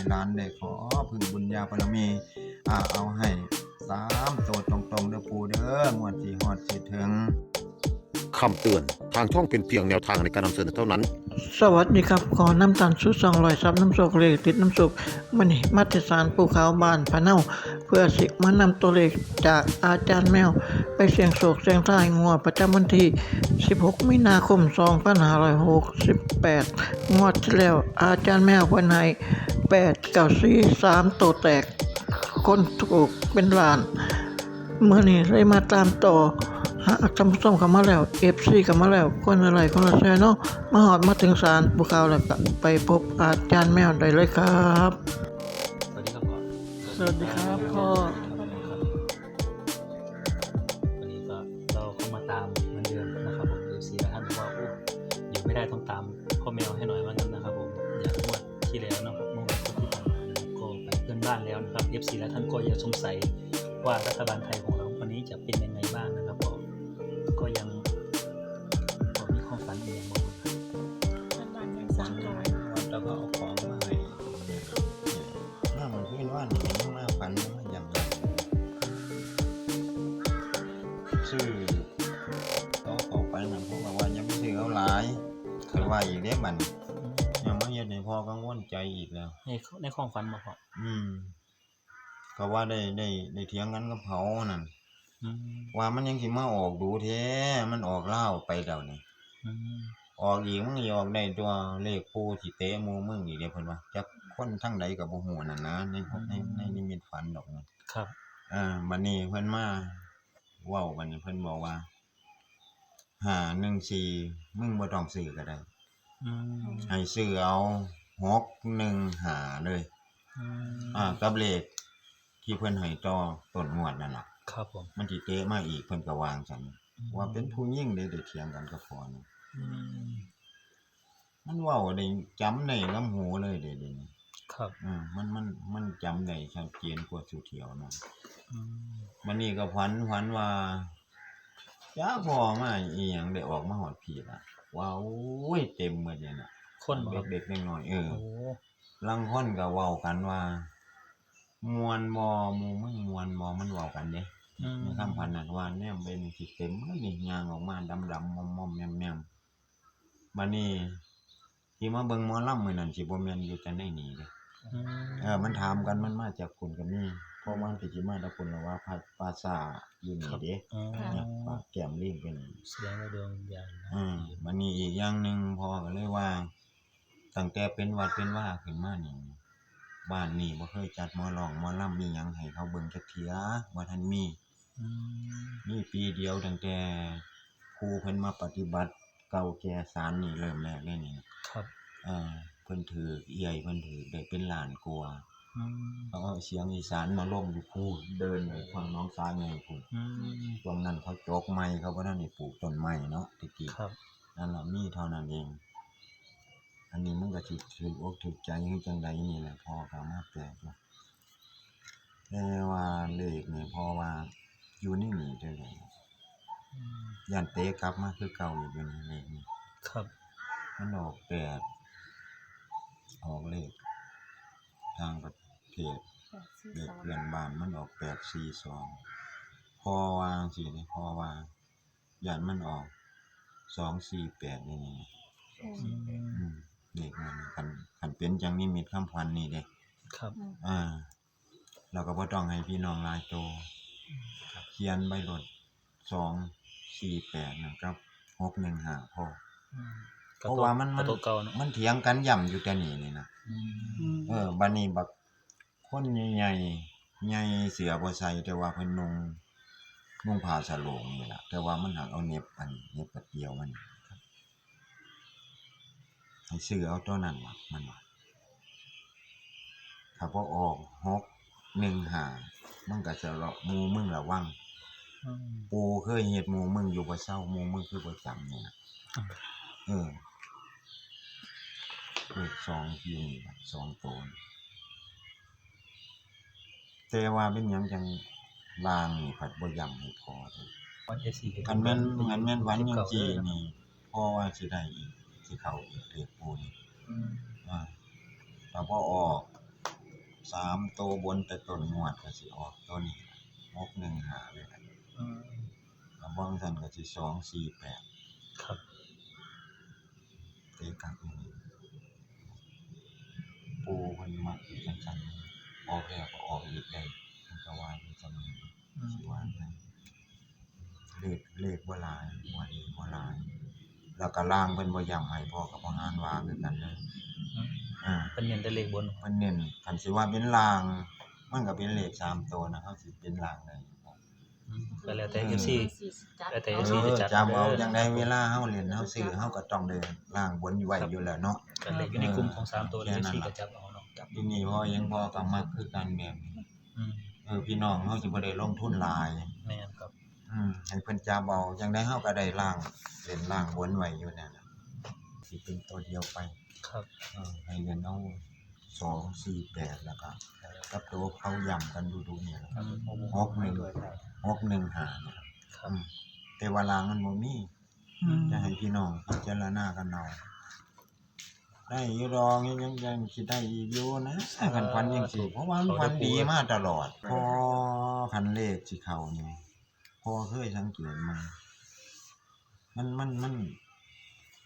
หลานได้ขอพึ่งบุญญาบารมีเอาให้3ตัวตรงๆเด้อปู่เด้องวดสิฮอดสิถึงคำเตือนทางช่องเป็นเพียงแนวทางในการนำเสนอเท่านั้น สวัสดีครับขอน้ำตาลสุด200ซับน้ำโศกเลขติดน้ำสุกมันนี่มาตรฐานภูเขาบ้านพะเนาเพื่อสิมานำตัวเลขจากอาจารย์แมวไปเสี่ยงโศกเสี่ยงทายงวดประจำวันที่16มีนาคม2568งวดที่แล้วอาจารย์แมววันไหน894 3ตัวแตกคนถูกเป็นล้านเมื่อนี้เลยมาตามต่อท่านผู้ชมเข้ามาแล้ว FC เข้ามาแล้วคนอะไรคนละแชร์เนาะมาหอดมาถึงศาลภูเขาแล้วก็ไปพบอาจารย์แมวได้เลยครับ สวัสดีครับพ่อ สวัสดีครับพ่อ วันนี้ก็เราเข้ามาตามเหมือนเดิมนะครับผม FC และท่านบอกว่าโอ้อยู่ไม่ได้ต้องตามพ่อแมวให้หน่อยว่างั้นนะครับผมอย่างงวดที่แล้วนะครับเมื่อวันที่ผ่านมาก็ไปเพื่อนบ้านแล้วนะครับ FC และท่านก็ยังสงสัยว่ารัฐบาลไทยของเราวันนี้จะเป็นยังไงบ้างนะครับก็ยังมีความฝันอีกอย่างบางคนแล้วก็เอาของมาให้มันขึ้นว่านี่มาฝันมาอย่างไรซื้อเอาไปนั่นเพราะว่ายังไม่ซื้อเอาหลายคือว่าอีกเด้มันยังไม่เฮ็ดให้พ่อกังวลใจอีกแล้วในความฝันมาพอก็ว่าได้เถียงกันกับเขานั่นว่ามันยังสิมาออกดูแท้มันออกเล่าไปเดี๋ยวนี้ออกอีกมันออกได้ตัวเลขปูที่เตะหมู่มึงอีกเด้เพิ่นว่าจักคนทั้งใดก็บ่ฮู้นั่นนะในนิมิตฝันดอกนะครับบัดนี้เพิ่นมาเว้าบัดนี้เพิ่นบอกว่า514มึงบ่ต้องซื้อก็ได้ให้ซื้อเอา615เลยกับเลขที่เพิ่นให้ต่อต้นงวดนั่นล่ะครับผมมันสิเตะมาอีกเพิ่นก็วางจังว่าเป็นผู้หญิงได้เถียงกันกับพ่อนี่มันเว้าได้จำได้ลำหูเลยเดี๋ยวนี้ครับมันจำได้ชัดเจนกว่าสุเถียวนะวันนี้ก็ฝันว่าจ้าพ่อมาอีหยังได้ออกมาฮอดพี่ล่ะว้าวโอ้ยเต็มหมดเลยน่ะคนเด็กๆน้อยๆลางคนก็เว้ากันว่ามวนบ่หมู่มึงมวนบ่มันเว้ากันเด้ในคำพันนั้นว่าแนมเป็นสิเต็มเลยนี่ย่างออกมาดำๆมอมๆแมมๆบัดนี้ที่มาเบิ่งหมอลำมื้อนั้นสิบ่แม่นอยู่จังได๋นี่เด้มันถามกันมันมาจากคุณก็มีเพราะมันสิมาจากคุณแล้วว่าภาษาอยู่นี่เด้เนี่ยปากแก้มลิ้นเป็นเสียงดวงวิญญาณบัดนี้อีกอย่างนึงพ่อก็เลยว่าตั้งแต่เป็นวัดเป็นว่าขึ้นมานี่บ้านนี้บ่เคยจัดหมอร้องหมอลำมีหยังให้เขาเบิ่งจักเที่ยบ่ทันมีปีเดียวตั้งแต่ครูเพิ่นมาปฏิบัติเก่าแก่ศาลนี่เริ่มแรกเลยนี่ครับเพิ่นถือเอี่ยเพิ่นถือได้เป็นล้านกว่าเขาเอาเสียงอีสานมาลงอยู่พู้เดินไปฝั่งน้องซ้ายไงพุ่นตรงนั้นเขาจกไม้เขาบ่ทันได้ปลูกต้นไม้เนาะตะกี้นั่นล่ะมีเท่านั้นเองอันนี้มันก็สิถูกอกถูกใจคือจังไดนี่แหละพ่อก็มาแปลกเนาะแต่ว่าเลขนี่พ่อว่าอยู่ในนี่เด้อย่านเตะกลับมาคือเก่าอยู่นี่เลขนี่ครับมันออกออกเลขทางประเทศเลขเพื่อนบ้านมันออก842พอวางสินี่พอว่าย่านมันออก248นี่เลขมันคันเป็นจังนิมิตคำพันนี่เด้ครับเราก็บ่ต้องให้พี่น้องหลายโตเขียนใบรถ248นะครับ615พอเพราะว่ามันเถียงกันย่ำอยู่แต่นี่นะบัดนี้บักคนใหญ่ๆใหญ่เสือบ่ใส่แต่ว่าเพิ่นนุ่งผ้าสโลงนี่ล่ะแต่ว่ามันหักเอาเน็บปะเกี่ยวมันให้ซื้อเอาตัวนั้นว่ะมันว่าถ้าบ่ออก615มันก็จะหมู่มึงระวังปู่เคยเฮ็ดหมู่มึงอยู่บ่เซาหมู่มึงคือบ่จำนี่นะเลข2ที่นี่2ตัวแต่ว่าเป็นหยังจังลางนี่ผัดบ่ย้ำให้พอคันแม่นวันจังซี่นี่พอว่าสิได้อีกสิเข้าอีกเลขปูนี่ถ้าบ่ออก 3ตัวบนแต่ต้นงวดก็สิออกตัวนี้615เลยนะ อืม แล้วบางท่านก็สิ248ครับ เตกันอีนี่ปูเพิ่นมักสิจังซั่นออกแล้วก็ออกอีกได้เพิ่นก็ว่าอยู่จังนี้ อืม สิว่าจังเลขบ่หลายงวดนี้บ่หลายแล้วก็ล่างเพิ่นบ่ย้ำให้พ่อกับพ่อหานว่าคือกันเด้อ อืมเป็นเน้นแต่เลขบน มันเน้นคันสิว่าเป็นลาง มันก็เป็นเลข3ตัวนะเฮาสิเป็นลางได้อยู่บ่ ก็แล้วแต่ FC แล้วแต่ เอ FC จะ อ จัด จำเอาจังได๋เวลาเฮาเล่นเฮาซื้อเฮาก็ต้องได้ล่างบนไว้อยู่แล้วเนาะ กันเลขอยู่ในกลุ่มของ3ตัวเลย FC ก็จับเอาเนาะ กับที่นี่พ่อยังพ่อก็มักคือกันแบบนี้ อืม พี่น้องเฮาสิบ่ได้ลงทุนหลาย แม่นครับ ให้เพิ่นจับเอาจังได๋เฮาก็ได้ล่างเล่นล่างบนไว้อยู่นั่นน่ะสิเป็นตัวเดียวไป ครับ ให้เงินเอา2 4 8แล้วก็กับตัวเขาย้ำกันดูๆเนี่ยล่ะ ครับ 615เนี่ย ครับ แต่ว่าลางมันบ่มี อืม จะให้พี่น้องพิจารณากันเอาได้อยู่ดอกยังสิได้อีกอยู่นะถ้าคันฝันจังซี่เพราะว่ามันฝันดีมาตลอดพอคันเลขสิเข้านี่พอเคยสังเกตมั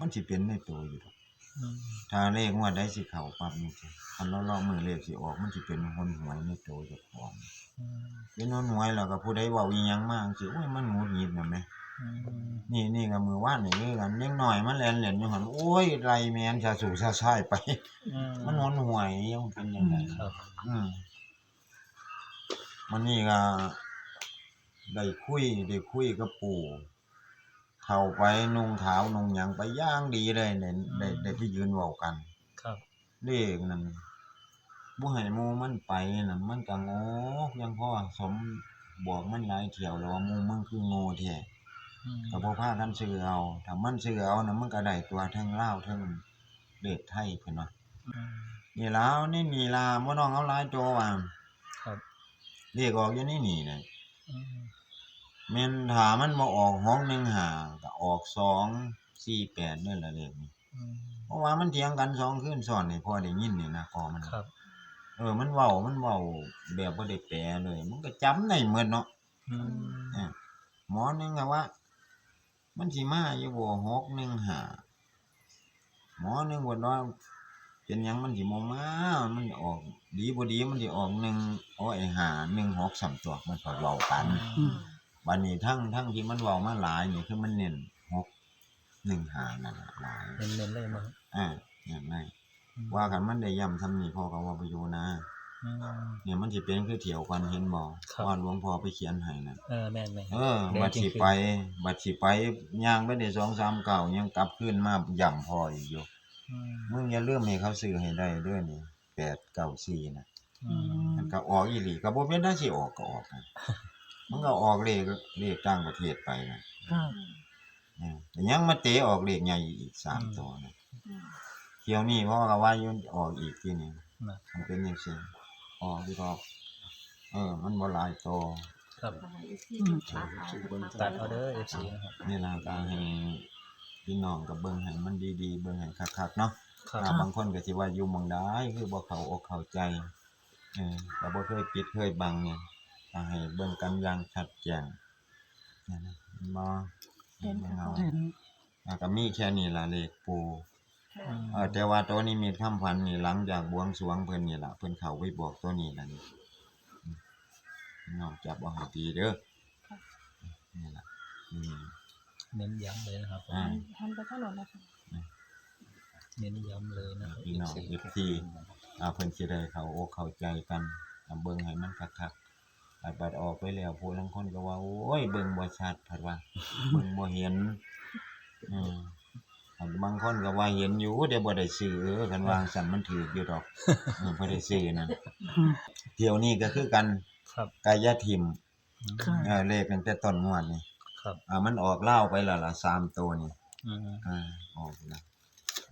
นสิเป็นในตัวอยู่ดอก อืม ถ้าเลขงวดใดสิเข้าปั๊บนี่สิคันเรามือเลขสิออกมันสิเป็นหนหวยในตัวเจ้าของ อืม เป็นหนหวยแล้วก็ผู้ใดเว้าอีหยังมาจังซี่โอ้ยมันหงุดหงิดน่ะแหม อืม นี่ก็มือว่านนี่คือกันเล็กน้อยมันแล่นอยู่หั่นโอ้ยไรแม่นชาสู่ชาช่ายไป อืม มันหนหวยยังเป็นจังได๋ ครับ มันนี่ก็ได้คุยกับปู่เข้าไปนุ่งขาวนุ่งหยังไปอย่างดีเลยได้ไปยืนเว้ากัน ครับ เลขนั่นบ่ให้หมู่มันไปนั่นมันก็โง่ยังพอสมบอกมันหลายเที่ยวแล้วว่าหมู่มึงคือโง่แท้ อืม ก็บ่พากันซื้อเอาถ้ามันซื้อเอาน่ะมันก็ได้ตัวเทิงลาวเทิงเลขไทยเพิ่นว่า อืม นี่ลาวนี่ล่ะบ่ต้องเอาหลายตัวว่า ครับ เลขออกอยู่ในนี่น่ะ อืม แม่นถ้ามันบ่ออก615ก็ออก248นั่นล่ะเลขนี่ อืม เพราะว่ามันเถียงกัน2คืนซ้อนนี่พอได้ยินนี่นะพอมัน ครับ มันเว้าแบบบ่ได้แปลเลย มันก็จำได้หมดเนาะ อืม หมอนึงก็ว่า มันสิมาอยู่บ่615หมอนึงว่าเป็นหยังมันสิบ่มามันออกดีบ่ดีมันสิออก1โอ้ย1 6 3ตัวมันก็เว้ากัน บัดนี้ทั้งที่มันเว้ามาหลายนี่คือมันเน้น615นั่นล่ะหลาย เน้นๆเลยมั้ง อย่างไรว่าคันมันได้ย้ำซ้ำนี่พ่อก็ว่าไปอยู่นะ อืม เนี่ยมันสิเป็นคือเถียวกันเห็นบ่ ครับ ว่าหลวงพ่อไปเขียนให้นั่น แม่น บัดสิไปย่างไปได้2-3ก้าวยังกลับคืนมาย่ำพ่ออีกอยู่ อืม มึงอย่าลืมให้เขาซื้อให้ได้เด้อนี่894น่ะ อืม มันก็ออกอีหลีก็บ่เป็นได้สิออกก็ออกนะ มันก็ออกเลขต่างประเทศไปนะแต่ยังมาเตะออกเลขใหญ่อีก3ตัวนะเที่ยวนี้พ่อก็ว่าอยู่ออกอีกทีนึง นะ มันเป็นจังซี่ออกอีกรอบมันบ่หลายตัว ครับตัดเอาเด้อ FC นะครับ นี่ล่ะก็ให้พี่น้องก็เบิ่งให้มันดีๆเบิ่งให้คักๆเนาะ ครับ บางคนก็สิว่าอยู่หม้องใดคือบ่เข้าอกเข้าใจก็บ่เคยปิดเคยบังเนี่ยก็ให้เบิ่งกันอย่างชัดแจ้งนั่นน่ะบ่เห็นเอาก็มีแค่นี้ล่ะเลขปู่แต่ว่าตัวนี้มีคำฝันนี่หลังจากบวงสรวงเพิ่นนี่ล่ะเพิ่นเข้าไปบอกตัวนี้ล่ะนี่น้องจับเอาให้ดีเด้อนี่ล่ะ เน้นย้ำเลยนะครับ หันไปถนนนะคะ เน้นย้ำเลยนะครับ พี่น้อง FC FC เพิ่นสิได้เข้าอกเข้าใจกันเบิ่งให้มันคักๆบัดออกไปแล้วผู้ลางคนก็ว่าโอ้ยเบิ่งบ่ชัดเพิ่นว่า เบิ่งบ่เห็นบางคนก็ว่าเห็นอยู่แต่บ่ได้ซื้อคันว่าซั่นมันถูกอยู่ดอกบ่ได้ซื้อนั่นเที่ยวนี้ก็คือกัน ครับ กายทิม ค่ะ เลขตั้งแต่ต้นงวดนี่ ครับ มันออกลาวไปแล้วล่ะ3ตัวนี่ อืม ออกแล้ว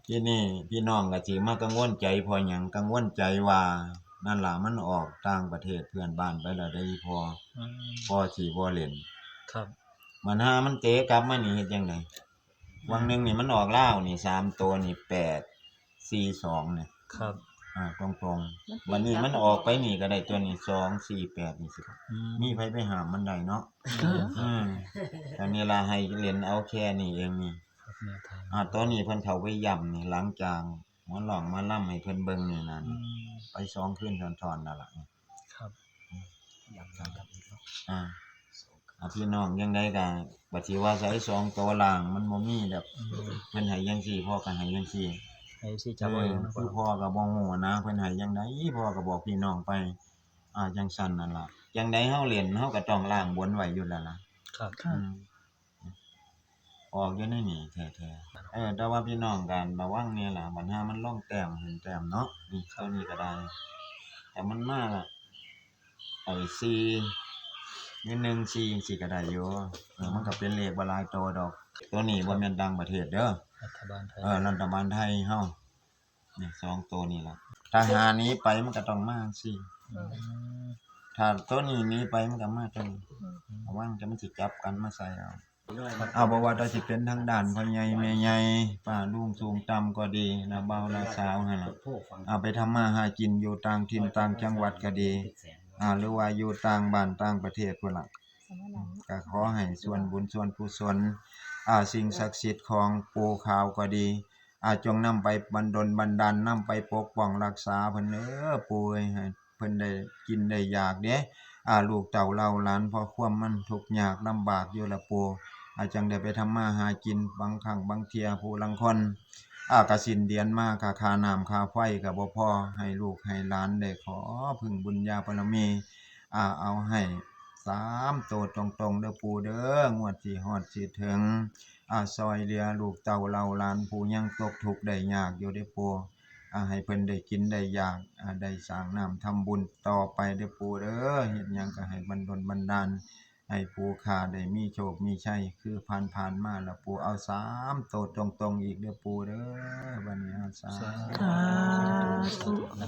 ที่นี่พี่น้องก็สิมากังวลใจเพอหยังกังวลใจว่านั่นล่ะมันออกต่างประเทศเพื่อนบ้านไปแล้วได้พอ อืม พ่อสิบ่เล่น ครับ มันหามันเตะกลับมานี่เฮ็ดจังไดวังหนึงนี่มันออกลาวนี่3ตัวนี่8 4 2นี่ ครับ ตรงๆวันนี้มันออกไปนี่ก็ได้ตัวนี้248นี่สิครับมีไผไปหามมันได้เนาะแต่นี่ล่ะให้เล่นเอาแค่นี้เองนี่ ครับแนวทาง ตัวนี้เพิ่นเข้าไปย่ำนี่หลังจากหมอหลองมาล่ำให้เพิ่นเบิ่งนี่นั่น อืม ไป2คืนซ้อนๆนั่นล่ะ ครับย้ำอีกเนาะ พี่น้องยังไดก็บัดสิว่าใช้2ตัวล่างมันบ่มีแบบเพิ่นให้จังซี่พ่อก็ให้จังซี่ ให้สิจับเอาเองนะ คือพ่อก็บ่ฮู้นะเพิ่นให้จังไดพ่อก็บอกพี่น้องไปจังซั่นนั่นล่ะจังไดเฮาเล่นเฮาก็ต้องล้างบนไว้อยู่แล้วล่ะ ครับ ออกอยู่ในนี่แท้ๆแต่ว่าพี่น้องกันระวังเนี่ยล่ะบัดหามันล่องแต้มขึ้นแต้มเนาะนี่ตัวนี้ก็ได้แต่มันมาล่ะไอ้4นี่1 4จังซี่ก็ได้อยู่มันก็เป็นเลขบ่หลายตัวดอกตัวนี้บ่แม่นต่างประเทศเด้อ รัฐบาลไทย รัฐบาลไทยเฮานี่2ตัวนี้ล่ะถ้าหานี้ไปมันก็ต้องมาจังซี่ อืม ถ้าตัวนี้หนี้ไปมันก็มาตัวนี้ระวังจะมันสิจับกันมาใส่เอาบ่ว่าจะสิเป็นทางด้านพ่อใหญ่แม่ใหญ่ป้าลุงสูงต่ำก็ดีนะเบานะสาวหั่นล่ะเอาไปทำมาหากินอยู่ต่างถิ่นต่างจังหวัดก็ดีหรือว่าอยู่ต่างบ้านต่างประเทศพุ่นล่ะก็ขอให้ส่วนบุญส่วนกุศลสิ่งศักดิ์สิทธิ์ของปู่ขาวก็ดีจงนำไปบันดลบันดาลนำไปปกป้องรักษาเพิ่นเด้อปู่เอ้ยให้เพิ่นได้กินได้อยากเด้ลูกเต้าเราหลานเพราะความมันทุกข์ยากลำบากอยู่ละปู่จังได้ไปทำมาหากินบางครั้งบางเที่ยผู้ลางคนก็สิ้นเดือนมาค่าน้ำค่าไฟก็บ่พอให้ลูกให้หลานได้ขอพึ่งบุญญาบารมีเอาให้3ตัวตรงๆเด้อปู่เด้องวดสิฮอดสิถึงซอยเหลือลูกเต้าเราหลานผู้ยังตกทุกข์ได้ยากอยู่เด้อปู่ให้เพิ่นได้กินได้อยากได้สร้างน้ำทำบุญต่อไปเด้อปู่เด้อเฮ็ดหยังก็ให้บันดลบันดาลให้ปู่ข้าได้มีโชคมีชัยคือผ่านๆมาแล้วปู่เอา3ตัวตรงๆอีกเด้อปู่เด้อบัดนี้สาธุ สาธุ